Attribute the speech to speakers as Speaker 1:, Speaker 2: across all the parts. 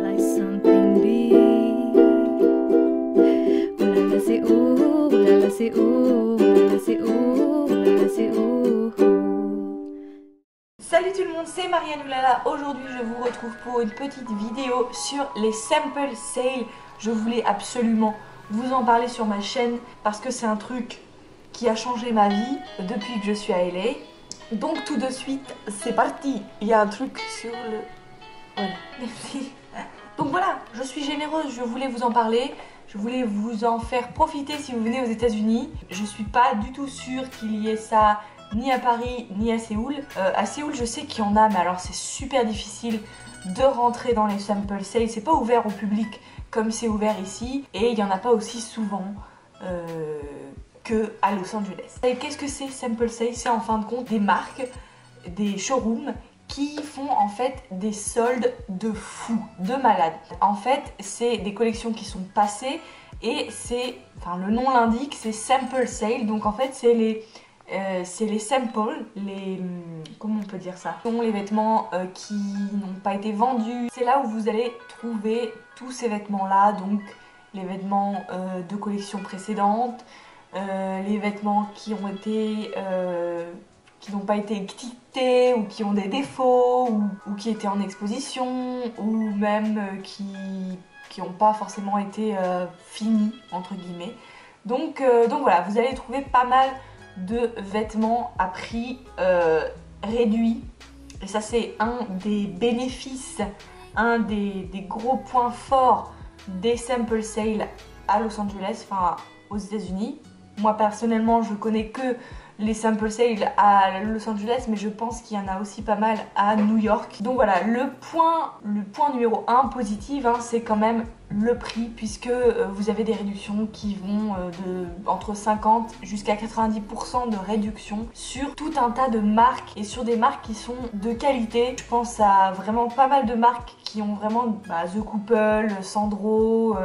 Speaker 1: like something big. Oh là là c'est oh, oh là là c'est oh, oh là là c'est oh, oh là là c'est oh.
Speaker 2: Salut tout le monde, c'est Marianne Oulala. Aujourd'hui je vous retrouve pour une petite vidéo sur les sample sales. Je voulais absolument vous en parler sur ma chaîne parce que c'est un truc qui a changé ma vie depuis que je suis à LA. Donc tout de suite, c'est parti. Il y a un truc sur le... Voilà, merci. Donc voilà, je suis généreuse, je voulais vous en parler. Je voulais vous en faire profiter si vous venez aux États-Unis. Je suis pas du tout sûre qu'il y ait ça ni à Paris ni à Séoul. À Séoul, je sais qu'il y en a, mais alors c'est super difficile de rentrer dans les sample sales. C'est pas ouvert au public comme c'est ouvert ici, et il y en a pas aussi souvent que à Los Angeles. Et qu'est-ce que c'est sample sales? C'est en fin de compte des marques, des showrooms qui font en fait des soldes de fou, de malades. En fait, c'est des collections qui sont passées et c'est, enfin le nom l'indique, c'est sample sale. Donc en fait, c'est les samples, comment on peut dire ça? Ce sont les vêtements qui n'ont pas été vendus. C'est là où vous allez trouver tous ces vêtements-là, donc les vêtements de collections précédentes, les vêtements qui ont été... qui n'ont pas été quittés ou qui ont des défauts ou qui étaient en exposition ou même qui n'ont pas forcément été finis entre guillemets. Donc voilà, vous allez trouver pas mal de vêtements à prix réduit, et ça c'est un des bénéfices, un des gros points forts des sample sales à Los Angeles, enfin aux États-Unis. Moi personnellement je connais que les sample sales à Los Angeles, mais je pense qu'il y en a aussi pas mal à New York. Donc voilà, le point numéro 1 positif, hein, c'est quand même le prix, puisque vous avez des réductions qui vont entre 50 jusqu'à 90% de réduction sur tout un tas de marques, et sur des marques qui sont de qualité. Je pense à vraiment pas mal de marques qui ont vraiment The Couple, Sandro,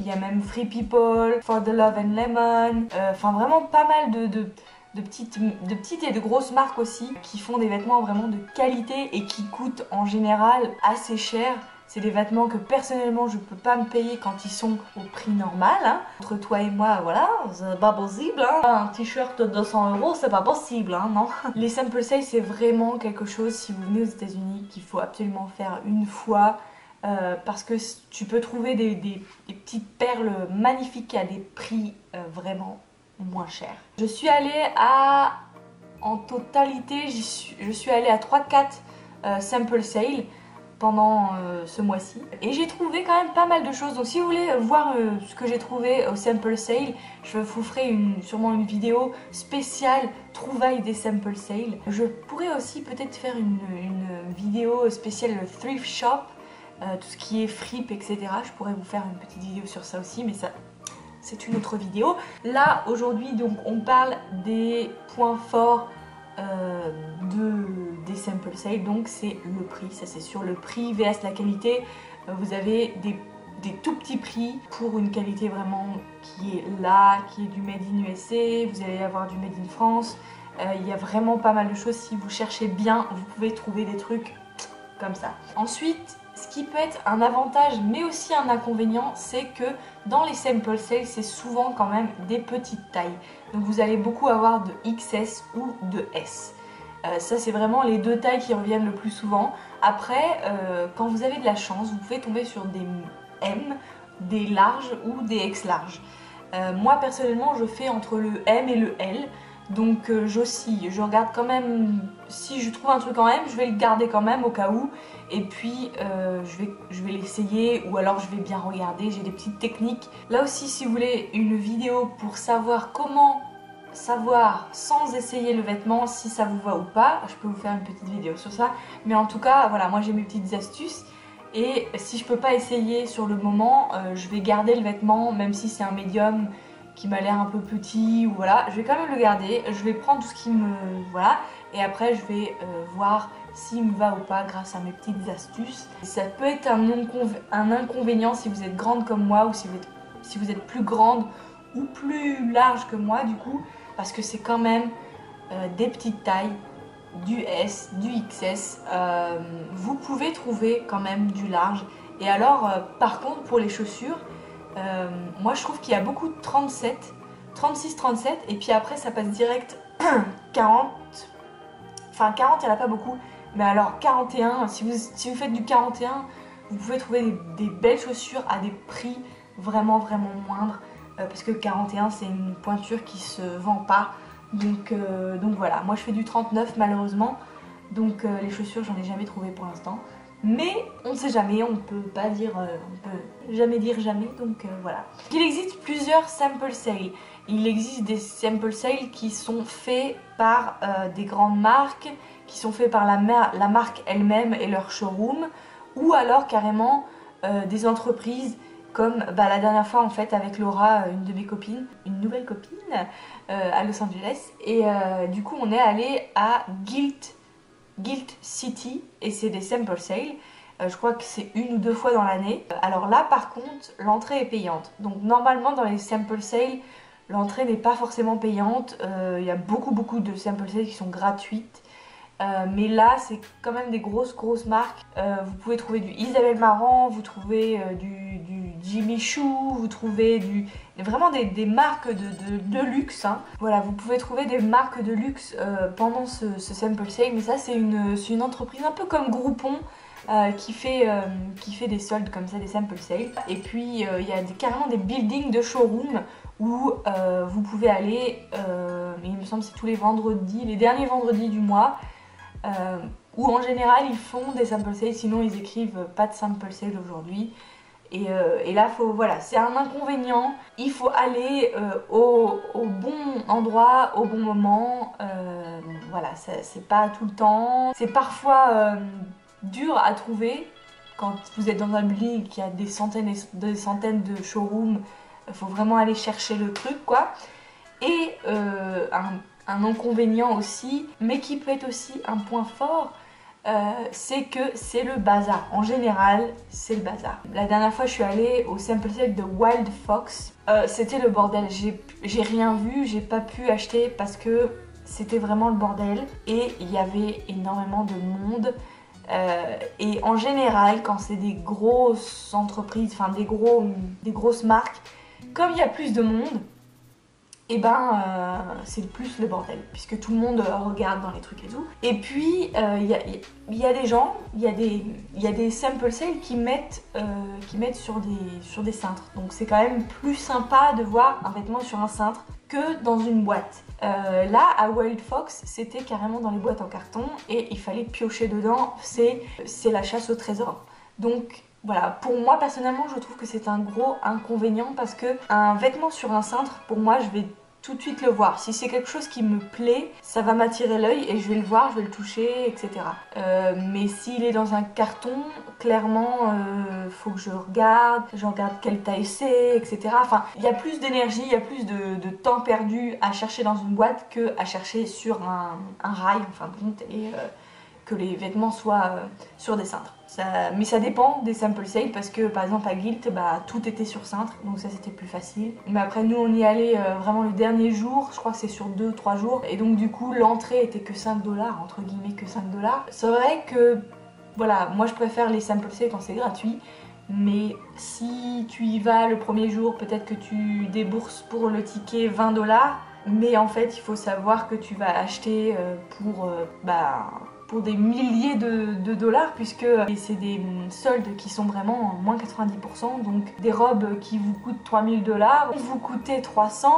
Speaker 2: il y a même Free People, For the Love and Lemon, enfin vraiment pas mal de petites et de grosses marques aussi qui font des vêtements vraiment de qualité et qui coûtent en général assez cher. C'est des vêtements que personnellement je peux pas me payer quand ils sont au prix normal, hein. Entre toi et moi, voilà, c'est pas possible, hein. Un t-shirt de 200 €, c'est pas possible, hein, non. Les sample sales, c'est vraiment quelque chose, si vous venez aux États-Unis, qu'il faut absolument faire une fois. Parce que tu peux trouver des petites perles magnifiques à des prix vraiment moins chers. Je suis allée en totalité, je suis allée à 3-4 sample sales pendant ce mois-ci. Et j'ai trouvé quand même pas mal de choses. Donc si vous voulez voir ce que j'ai trouvé au sample sale, je vous ferai sûrement une vidéo spéciale trouvailles des sample sales. Je pourrais aussi peut-être faire une vidéo spéciale thrift shop. Tout ce qui est fripe, etc. Je pourrais vous faire une petite vidéo sur ça aussi, mais ça c'est une autre vidéo. Là aujourd'hui donc on parle des points forts des sample sales. Donc c'est le prix, ça c'est sûr, le prix vs la qualité. Vous avez des tout petits prix pour une qualité vraiment qui est là, qui est du made in USA. Vous allez avoir du made in France. Il y a vraiment pas mal de choses. Si vous cherchez bien, vous pouvez trouver des trucs comme ça. Ensuite, ce qui peut être un avantage mais aussi un inconvénient, c'est que dans les sample sales, c'est souvent quand même des petites tailles. Donc vous allez beaucoup avoir de XS ou de S. Ça c'est vraiment les deux tailles qui reviennent le plus souvent. Après, quand vous avez de la chance, vous pouvez tomber sur des M, des larges ou des X larges. Moi personnellement, je fais entre le M et le L. Donc j'oscille, je regarde quand même, si je trouve un truc en M, je vais le garder quand même au cas où. Et puis je vais l'essayer, ou alors je vais bien regarder, j'ai des petites techniques. Là aussi, si vous voulez une vidéo pour savoir comment savoir sans essayer le vêtement si ça vous va ou pas, je peux vous faire une petite vidéo sur ça. Mais en tout cas, voilà, moi j'ai mes petites astuces. Et si je peux pas essayer sur le moment, je vais garder le vêtement, même si c'est un médium qui m'a l'air un peu petit, ou voilà, je vais quand même le garder, je vais prendre tout ce qui me... voilà, et après je vais voir s'il me va ou pas grâce à mes petites astuces. Ça peut être un inconvénient si vous êtes grande comme moi, ou si vous êtes plus grande ou plus large que moi du coup, parce que c'est quand même des petites tailles du S, du XS. Vous pouvez trouver quand même du large. Et alors, par contre, pour les chaussures, moi je trouve qu'il y a beaucoup de 37, 36, 37, et puis après ça passe direct 40. Enfin 40, il n'y en a pas beaucoup, mais alors 41, si vous faites du 41, vous pouvez trouver des belles chaussures à des prix vraiment moindres, parce que 41 c'est une pointure qui se vend pas. Donc voilà, moi je fais du 39 malheureusement, donc les chaussures j'en ai jamais trouvé pour l'instant. Mais on ne sait jamais, on ne peut pas dire, on peut jamais dire jamais, donc voilà. Il existe plusieurs sample sales. Il existe des sample sales qui sont faits par des grandes marques, qui sont faits par la marque elle-même et leur showroom, ou alors carrément des entreprises comme la dernière fois en fait avec Laura, une de mes copines, une nouvelle copine à Los Angeles, et du coup on est allé à Gilt City et c'est des sample sales. Je crois que c'est 1 ou 2 fois dans l'année. Alors là par contre l'entrée est payante. Donc normalement dans les sample sales l'entrée n'est pas forcément payante. Il y a beaucoup de sample sales qui sont gratuites. Mais là c'est quand même des grosses marques. Vous pouvez trouver du Isabelle Marant, vous trouvez du Jimmy Choo, vous trouvez vraiment des marques de luxe, hein. Voilà, vous pouvez trouver des marques de luxe pendant ce sample sale, mais ça c'est une entreprise un peu comme Groupon qui fait des soldes comme ça, des sample sales. Et puis il y a carrément des buildings de showroom où vous pouvez aller, il me semble que c'est tous les vendredis, les derniers vendredis du mois, où en général ils font des sample sales, sinon ils écrivent pas de sample sale aujourd'hui. Et là, voilà, c'est un inconvénient. Il faut aller au bon endroit, au bon moment. Voilà, c'est pas tout le temps. C'est parfois dur à trouver quand vous êtes dans un building qui a des centaines de showrooms. Il faut vraiment aller chercher le truc, quoi. Et un inconvénient aussi, mais qui peut être aussi un point fort, c'est que c'est le bazar. En général, c'est le bazar. La dernière fois, je suis allée au sample sale de Wild Fox. C'était le bordel. J'ai rien vu, j'ai pas pu acheter parce que c'était vraiment le bordel. Et il y avait énormément de monde. Et en général, quand c'est des grosses entreprises, enfin des grosses marques, comme il y a plus de monde, et c'est plus le bordel puisque tout le monde regarde dans les trucs et tout. Et puis il y a des gens, il y a des sample sales qui mettent sur des cintres. Donc c'est quand même plus sympa de voir un vêtement sur un cintre que dans une boîte. Là à Wild Fox c'était carrément dans les boîtes en carton et il fallait piocher dedans. C'est la chasse au trésor. Donc voilà, pour moi personnellement je trouve que c'est un gros inconvénient parce que un vêtement sur un cintre, pour moi je vais tout de suite le voir. Si c'est quelque chose qui me plaît, ça va m'attirer l'œil et je vais le voir, je vais le toucher, etc. Mais s'il est dans un carton, clairement faut que je regarde quelle taille c'est, etc. Enfin, il y a plus d'énergie, il y a plus de temps perdu à chercher dans une boîte que à chercher sur un rail, en fin de compte, et que les vêtements soient sur des cintres. Mais ça dépend des sample sales parce que par exemple à Gilt, tout était sur cintre, donc ça c'était plus facile. Mais après nous on y allait vraiment le dernier jour, je crois que c'est sur 2-3 jours, et donc du coup l'entrée était que 5$, entre guillemets que 5$. C'est vrai que voilà, moi je préfère les sample sales quand c'est gratuit, mais si tu y vas le premier jour, peut-être que tu débourses pour le ticket 20$, mais en fait il faut savoir que tu vas acheter pour des milliers de dollars, puisque c'est des soldes qui sont vraiment moins 90%, donc des robes qui vous coûtent 3000$ vont vous coûter 300,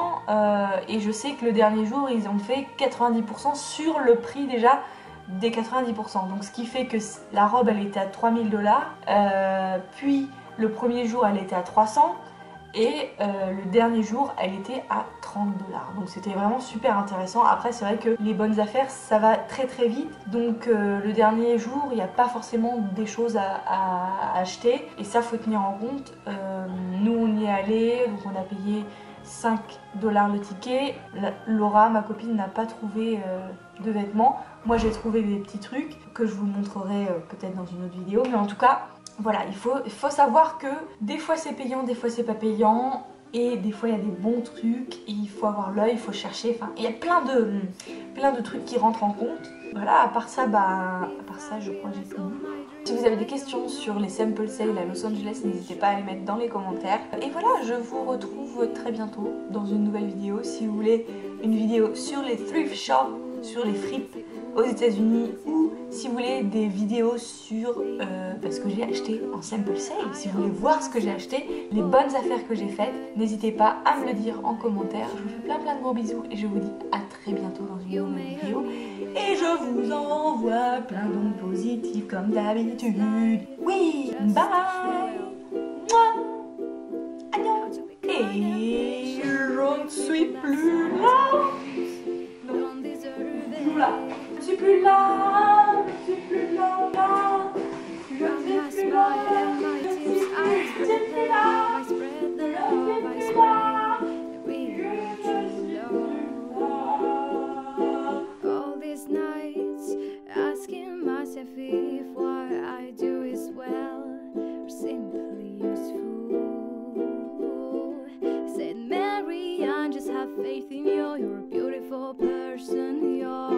Speaker 2: et je sais que le dernier jour ils ont fait 90% sur le prix déjà des 90%, donc ce qui fait que la robe elle était à 3000$, puis le premier jour elle était à 300, et le dernier jour elle était à 30$. Donc c'était vraiment super intéressant. Après c'est vrai que les bonnes affaires ça va très vite, donc le dernier jour il n'y a pas forcément des choses à acheter, et ça faut tenir en compte. Nous on y est allé, donc on a payé 5$ le ticket. Laura, ma copine, n'a pas trouvé de vêtements. Moi j'ai trouvé des petits trucs que je vous montrerai peut-être dans une autre vidéo, mais en tout cas voilà, il faut savoir que des fois c'est payant, des fois c'est pas payant. et des fois il y a des bons trucs et il faut avoir l'œil, il faut chercher, enfin il y a plein de trucs qui rentrent en compte. Voilà, à part ça je crois que j'ai tout dit. Si vous avez des questions sur les sample sales à Los Angeles, n'hésitez pas à les mettre dans les commentaires. Et voilà, je vous retrouve très bientôt dans une nouvelle vidéo. Si vous voulez une vidéo sur les thrift shops, sur les fripes aux États-Unis, ou si vous voulez des vidéos sur ce que j'ai acheté en sample sale, si vous voulez voir ce que j'ai acheté, les bonnes affaires que j'ai faites, n'hésitez pas à me le dire en commentaire. Je vous fais plein de gros bisous et je vous dis à très bientôt dans une nouvelle vidéo. Et je vous envoie plein d'ondes positives comme d'habitude. Oui, bye. Mouah. Adieu. Et je ne suis plus là. Non, plus là. Je suis plus là. Je suis plus là. Je suis plus là. Je suis plus là.
Speaker 1: If what I do is well or simply useful. Said Mary, I just have faith in you. You're a beautiful person. You're